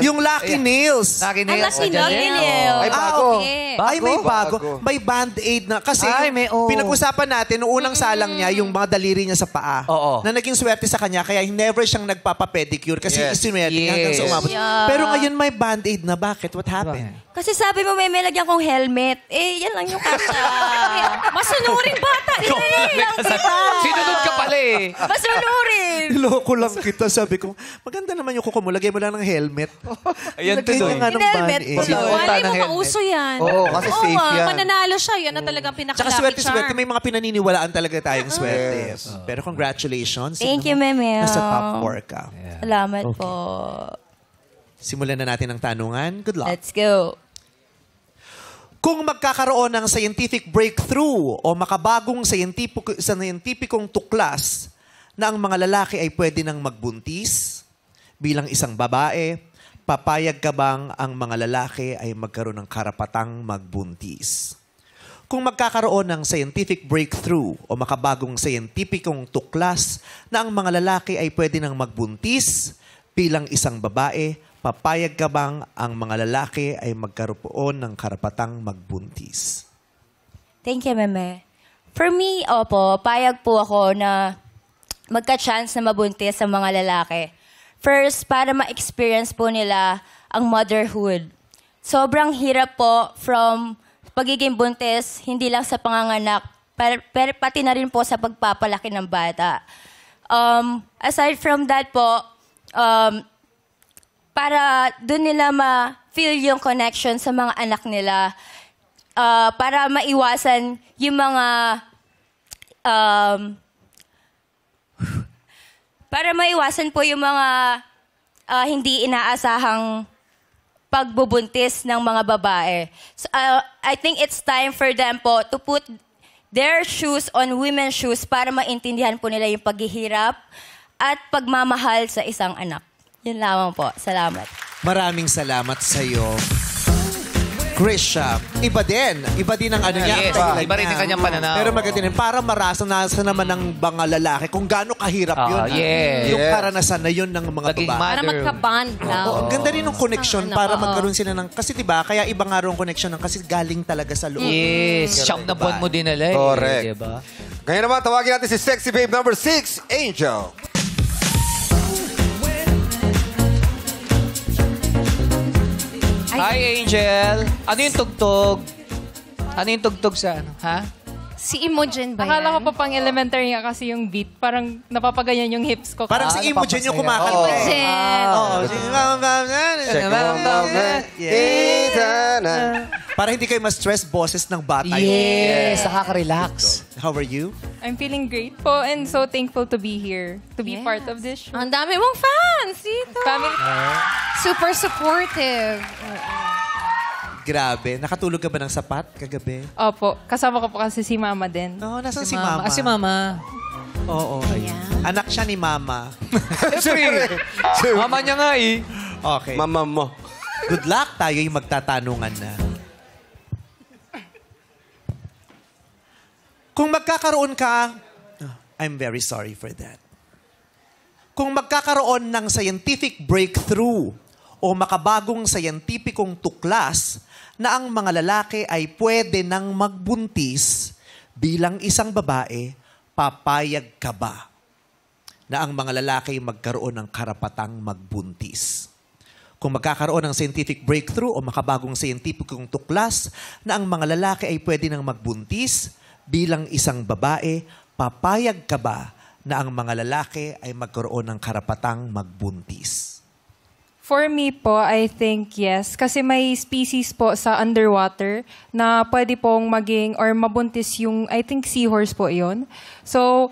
yung lucky nails. Lucky nails. Lucky nails. Ay, bago. Ay, may bago. May band-aid na. Kasi pinag-usapan natin, noong unang salang niya, yung mga daliri niya sa paa. Na naging swerte sa kanya, kaya never siyang nagpapapedicure kasi isinwerte hanggang sa umabot. Pero ngayon may band-aid na. Bakit? What happened? Kasi sabi mo, may lagyan kong helmet. Yan lang yung kasya. Masunurin bata. Sinunod ka pala eh. Masunurin. Niloko lang kita. Sabi ko, maganda naman yung kuko mo. Lagay mo lang ng helmet. Ayan, tuloy. Helmet po. Wala mo pauso yan. Oo, kasi safe yan. Mananalo siya. Yan na talagang Tsaka pinaka-lucky swerte-swerte. charm. May mga pinaniniwalaan talaga tayong swerte. Pero congratulations. Thank you, Meme. Nasa top 4 ka. Salamat po. Simulan na natin ang tanungan. Good luck. Let's go. Kung magkakaroon ng scientific breakthrough o makabagong scientificong tuklas na ang mga lalaki ay pwede nang magbuntis bilang isang babae, papayag ka bang ang mga lalaki ay magkaroon ng karapatang magbuntis? Kung magkakaroon ng scientific breakthrough o makabagong scientificong tuklas na ang mga lalaki ay pwede nang magbuntis bilang isang babae, papayag ka bang ang mga lalaki ay magkaroon ng karapatang magbuntis? Thank you, Meme. For me, payag po ako na magka-chance na mabuntis sa mga lalaki. First, para ma-experience po nila ang motherhood. Sobrang hirap po from pagiging buntis, hindi lang sa panganganak, pero pati na rin po sa pagpapalaki ng bata. Aside from that po, para doon nila ma-feel yung connection sa mga anak nila, para maiwasan yung mga para maiwasan po yung mga hindi inaasahang pagbubuntis ng mga babae. So, I think it's time for them po to put their shoes on women's shoes para maintindihan po nila yung paghihirap at pagmamahal sa isang anak. Yun lamang po. Salamat. Maraming salamat sa iyo. Krisha, iba din. Iba din ang ano niya. Yes, iba rin ang kanyang pananaw. Pero maganda din. Para maranasan naman ng mga lalaki kung gaano kahirap yun. Yung karanasan na yun ng mga babae. Para magka-bond na. Ang ganda rin ng connection para magkaroon sila ng... Kasi diba, kaya iba nga rin connection ng kasi galing talaga sa loob. Yes, siyam na buwan mo din nila. Correct. Diba? Ngayon naman, tawagin natin si sexy babe number 6, Angel. Hi, Angel. Ano yung tugtog? Ano yung tugtog sa ano? Ha? Si Imogen ba yan? Akala ko pa pang elementary nga kasi yung beat. Parang napapaganyan yung hips ko. Parang si Imogen yung kumakanta. Para hindi kayo ma-stress boses ng bata. Yes, nakaka-relax. How are you? I'm feeling great po and so thankful to be here. To be part of this show. Ang dami mong fans dito. Family. Super supportive. Grabe. Nakatulog ka ba ng sapat kagabi? Opo. Kasama ko po kasi si Mama din. Oo, nasan si Mama? Si Mama. Oo. Anak siya ni Mama. Siyempre. Mama niya nga eh. Okay. Mama mo. Good luck. Tayo yung magtatanungan na. Kung magkakaroon ka... I'm very sorry for that. Kung magkakaroon ng scientific breakthrough o o makabagong sayantipikong tuklas na ang mga lalaki ay pwede nang magbuntis bilang isang babae, papayag ka ba na ang mga lalaki magkaroon ng karapatang magbuntis? Kung magkakaroon ng scientific breakthrough o makabagong scientificong tuklas na ang mga lalaki ay pwede nang magbuntis bilang isang babae, papayag ka ba na ang mga lalaki ay magkaroon ng karapatang magbuntis? For me po, I think yes. Kasi may species po sa underwater na pwede pong maging or mabuntis yung, I think seahorse po yun. So,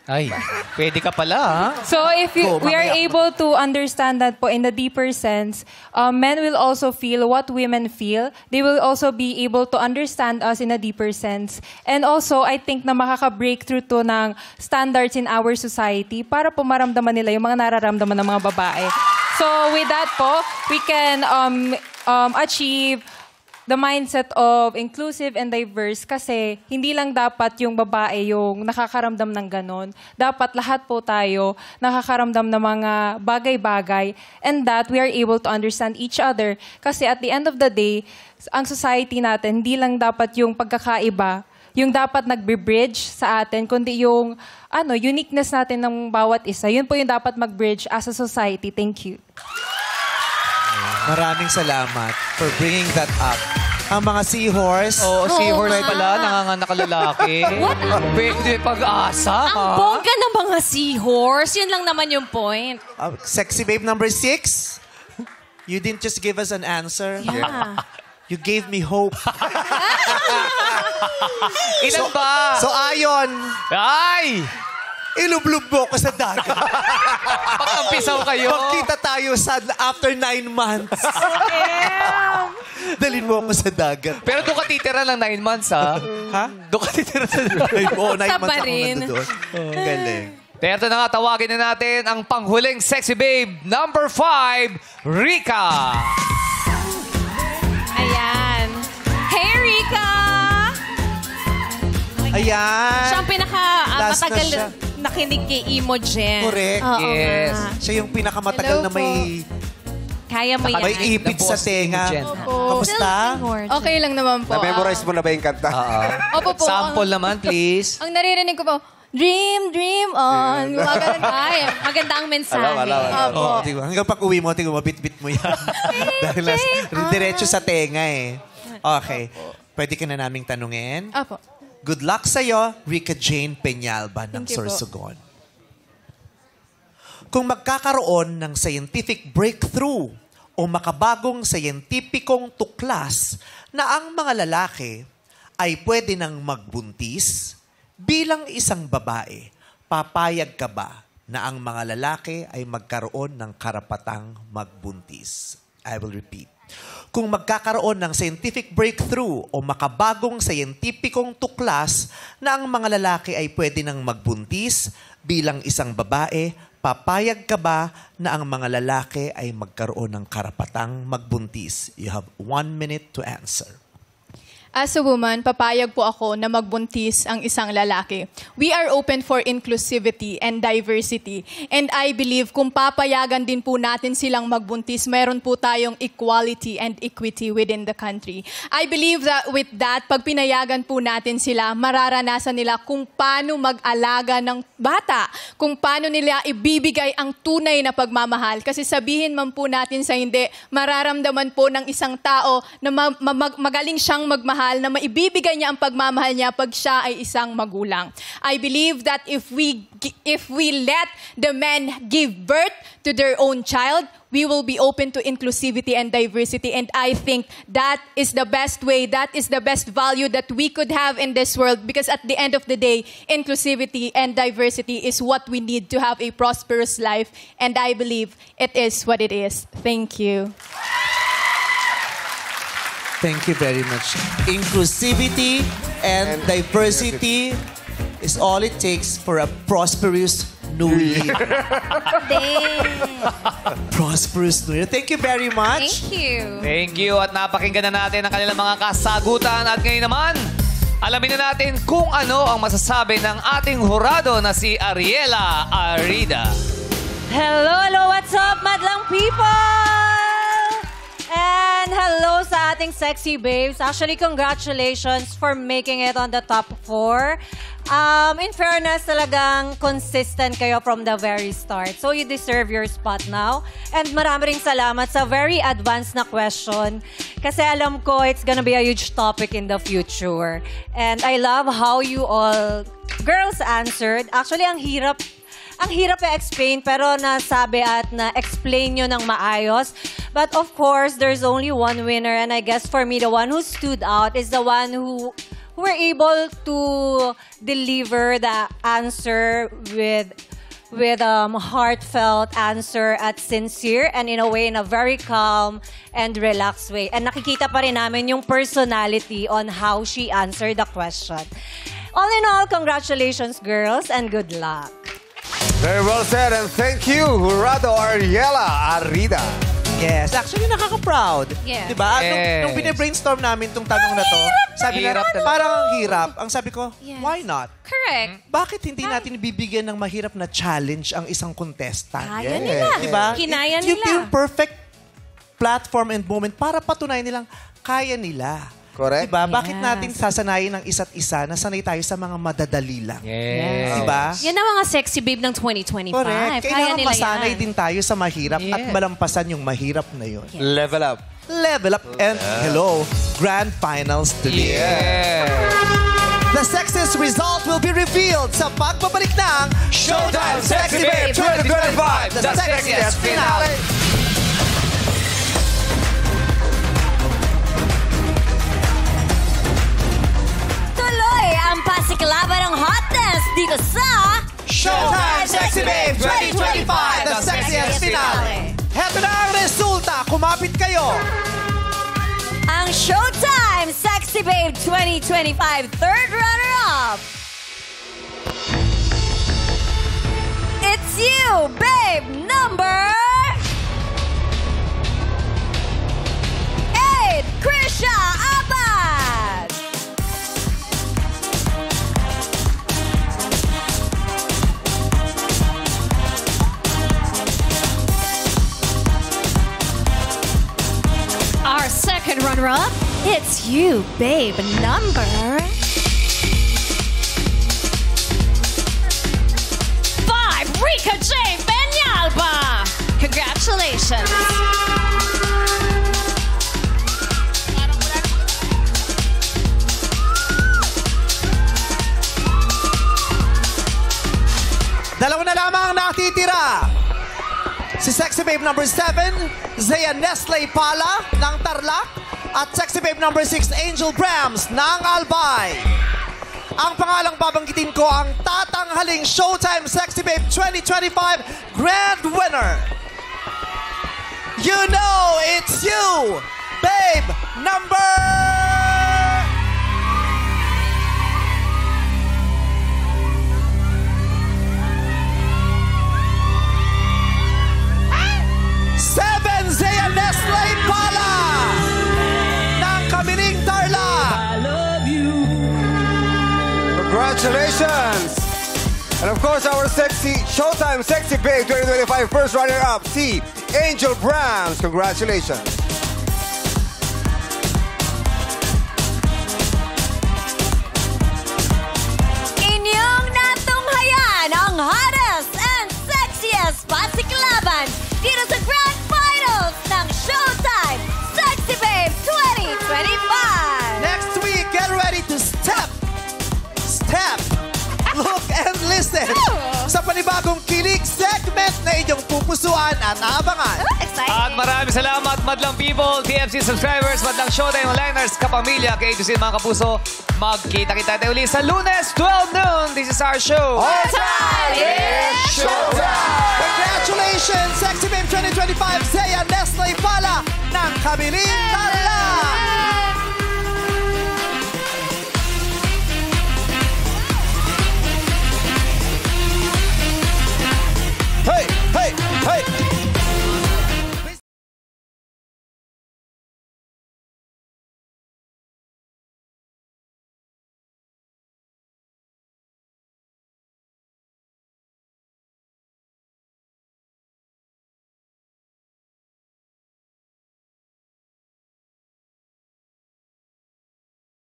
ay, pwede ka pala, ha? So if we are able to understand that po in the deeper sense, men will also feel what women feel. They will also be able to understand us in a deeper sense. And also, I think na makaka-breakthrough to ng standards in our society para po maramdaman nila yung mga nararamdaman ng mga babae. So with that po, we can achieve the mindset of inclusive and diverse kasi hindi lang dapat yung babae yung nakakaramdam ng ganon. Dapat lahat po tayo nakakaramdam ng mga bagay-bagay and that we are able to understand each other. Kasi at the end of the day, ang society natin, hindi lang dapat yung pagkakaiba, yung dapat nagbe-bridge sa atin, kundi yung uniqueness natin ng bawat isa. Yun po yung dapat mag-bridge as a society. Thank you. Maraming salamat for bringing that up. Ang mga seahorse. Seahorse pala, nanganganak lalaki. Pwede pag-asa. Ang bongga ng mga seahorse. Yun lang naman yung point. Sexy babe number 6. You didn't just give us an answer. Yeah. You gave me hope. Ilan ba? So ayon. Ay! Ilublub mo ko sa dagat. Pagkampisaw kayo. Magkita tayo after 9 months. Dalhin mo ako sa dagat. Pero doon ka titira ng 9 months, ha? Ha? Doon ka titira sa 9 Oo, 9 months ako rin. nandoon. Galing. Pero ito na nga, tawagin na natin ang panghuling sexy babe, number 5, Rika. Ayan. Hey, Rika! Ayan. Siya ang Last na matagal siya. nakinig kay Imogen. Correct. Oo Yes. nga. Siya yung pinakamatagal Hello na may... Kaya mo yan. May ipit sa tenga. Opo. Kamusta? Okay lang naman po. Na-memorize mo na ba yung kanta? Opo po. Sample naman, please. Ang naririnig ko po, dream, dream on. Ay, maganda ang mensahe. Opo. Oo, diba? Hanggang pag uwi mo, bit-bit mo yan. Dahil diretso sa tenga eh. Okay. Pwede ka na naming tanungin. Opo. Good luck sa'yo, Rika Jane Peñalba ng Thank you po. Sorsogon. Kung magkakaroon ng scientific breakthrough o makabagong scientificong tuklas na ang mga lalaki ay pwede nang magbuntis bilang isang babae, papayag ka ba na ang mga lalaki ay magkaroon ng karapatang magbuntis? I will repeat. Kung magkakaroon ng scientific breakthrough o makabagong scientificong tuklas na ang mga lalaki ay pwede nang magbuntis bilang isang babae, papayag ka ba na ang mga lalaki ay magkaroon ng karapatang magbuntis? You have 1 minute to answer. As a woman, papayag po ako na magbuntis ang isang lalaki. We are open for inclusivity and diversity. And I believe kung papayagan din po natin silang magbuntis, meron po tayong equality and equity within the country. I believe that with that, pag pinayagan po natin sila, mararanasan nila kung paano mag-alaga ng bata, kung paano nila ibibigay ang tunay na pagmamahal. Kasi sabihin man po natin sa hindi, mararamdaman po ng isang tao na magaling siyang magmahal, na maibibigay niya ang pagmamahal niya pag siya ay isang magulang. I believe that if we let the men give birth to their own child, we will be open to inclusivity and diversity. And I think that is the best way, that is the best value that we could have in this world. Because at the end of the day, inclusivity and diversity is what we need to have a prosperous life. And I believe it is what it is. Thank you. Thank you very much. Inclusivity and diversity is all it takes for a prosperous New Year. Prosperous New Year. Thank you very much. Thank you. Thank you. At napakinggan na natin ang kanilang mga kasagutan. At ngayon naman, alamin na natin kung ano ang masasabi ng ating hurado na si Ariela Arida. Hello, what's up, madlang people? ating sexy babes. Actually, congratulations for making it on the top 4. In fairness, talagang consistent kayo from the very start. So you deserve your spot now. And marami ring salamat sa very advanced na question. Kasi alam ko it's gonna be a huge topic in the future. And I love how you all girls answered. Actually, ang hirap i-explain pero nasabi at na-explain nyo ng maayos. But of course, there's only one winner and I guess for me, the one who stood out is the one who were able to deliver the answer with heartfelt answer at sincere and in a way, in a very calm and relaxed way. And nakikita pa rin namin yung personality on how she answered the question. All in all, congratulations, girls, and good luck. Very well said, and thank you, Jurado Ariela Arida. Yes, actually nakaka-proud. Yeah. Diba? Yes. Nung bine-brainstorm namin tong tanong na to, sabi na, parang ang hirap. Ang sabi ko, why not? Correct. Bakit hindi natin bibigyan ng mahirap na challenge ang isang contestant? Kaya nila. Diba? Kinaya Yung nila. perfect platform and moment para patunayan nilang kaya nila. Correct. Diba? Bakit natin sasanayin ng isa't isa na sanay tayo sa mga madadali lang? Yes. Diba? Yan ang mga sexy babe ng 2025. Correct. Kaya Kailangan nila masanay yan. din tayo sa mahirap at malampasan yung mahirap na yun. Level up. Level up. And hello, grand finals today. The sexiest result will be revealed sa pagbabalik ng Showtime Sexy Babe 2025, the sexiest finale. Tuloy ang pasiklaban ng hotness dito sa Showtime Sexy Babe 2025, the sexiest finale. Heto na ang resulta. Kumapit kayo. ang Showtime Sexy Babe 2025 third runner-up. It's you, babe, number 8, Krisha Abad. Our second runner-up, it's you, babe, number 5, Rika J. Peñalba. Congratulations. Dalawa na lamang ang natitira. Si Sexy Babe number 7, Zaya Nestle Pala ng Tarlac. At Sexy Babe number 6, Angel Brams ng Albay. Ang pangalang babanggitin ko ang tatanghaling Showtime Sexy Babe 2025 Grand Winner. You know it's you, Babe number 7, Zaya Nestle Pala ng Kamiling Tarlac. Congratulations! And of course, our Showtime Sexy Babe 2025 first runner-up, si Angel Brams. Congratulations! Inyong natunghayan ang hottest and sexiest pasiklaban dito sa Grand Finals ng Showtime Sexy Babe 2025. Next week, get ready to step, look and listen sa panibagong kilig segment na inyong pupusuan at abangan. At maraming salamat, Madlang People, TFC subscribers, Madlang Showtime Onliners, kapamilya, kay Jusin mga kapuso. Magkita-kita tayo ulit sa Lunes, 12 noon. This is our show. All time is Showtime! Congratulations, Sexy Babe 2025, Zaya Nestle Pala ng Kamiling Tarlac!